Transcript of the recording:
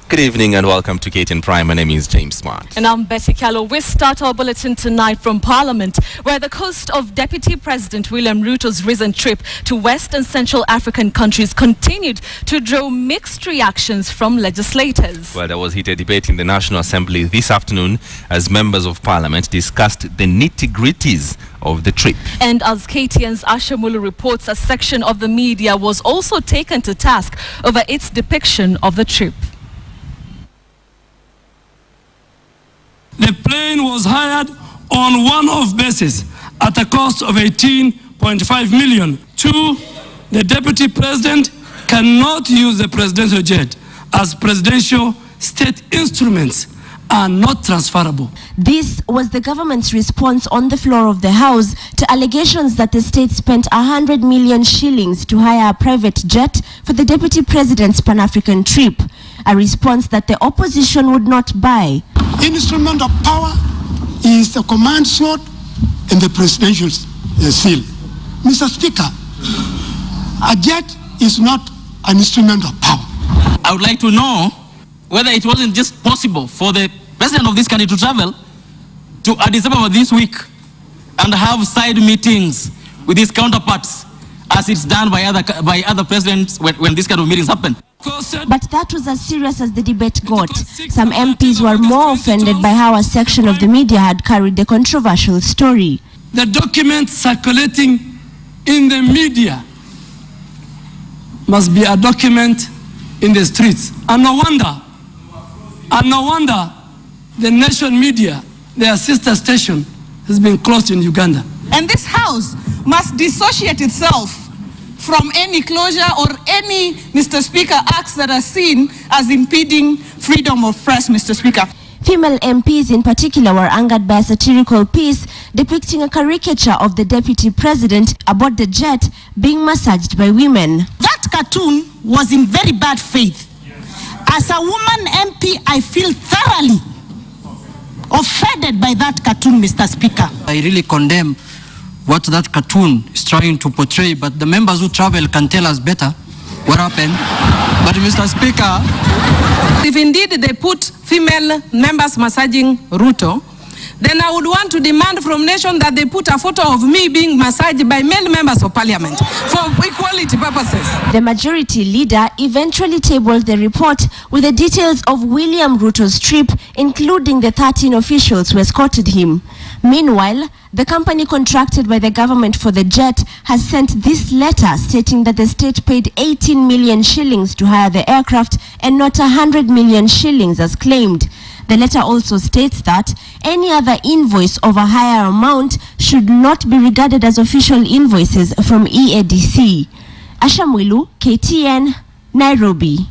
Good evening and welcome to KTN Prime. My name is James Smart. And I'm Betty Callow. We start our bulletin tonight from Parliament, where the cost of Deputy President William Ruto's recent trip to West and Central African countries continued to draw mixed reactions from legislators. Well, there was heated debate in the National Assembly this afternoon as members of Parliament discussed the nitty gritties of the trip. And as KTN's Asha Mulu reports, a section of the media was also taken to task over its depiction of the trip. The plane was hired on one-off basis at a cost of 18.5 million. 2, the Deputy President cannot use the presidential jet as presidential state instruments are not transferable. This was the government's response on the floor of the House to allegations that the state spent 100 million shillings to hire a private jet for the Deputy President's Pan-African trip, a response that the opposition would not buy. Instrument of power is the command sword and the presidential seal. Mr. Speaker, a jet is not an instrument of power. I would like to know whether it wasn't just possible for the president of this country to travel to Addis Ababa this week and have side meetings with his counterparts, as it's done by other presidents when this kind of meetings happen. But that was as serious as the debate got. Some MPs were more offended by how a section of the media had carried the controversial story. The documents circulating in the media must be a document in the streets. And no wonder the nation media, their sister station, has been closed in Uganda. And this House must dissociate itself from any closure or any, Mr. Speaker, acts that are seen as impeding freedom of press, Mr. Speaker. Female MPs in particular were angered by a satirical piece depicting a caricature of the Deputy President aboard the jet being massaged by women. That cartoon was in very bad faith. As a woman MP, I feel thoroughly offended by that cartoon, Mr. Speaker. I really condemn what that cartoon is trying to portray, but the members who travel can tell us better what happened. But Mr. Speaker, if indeed they put female members massaging Ruto, then I would want to demand from nation that they put a photo of me being massaged by male members of parliament for equality purposes. The majority leader eventually tabled the report with the details of William Ruto's trip, including the 13 officials who escorted him. Meanwhile, the company contracted by the government for the jet has sent this letter stating that the state paid 18 million shillings to hire the aircraft and not 100 million shillings as claimed. The letter also states that any other invoice of a higher amount should not be regarded as official invoices from EADC. Asha Mulu, KTN, Nairobi.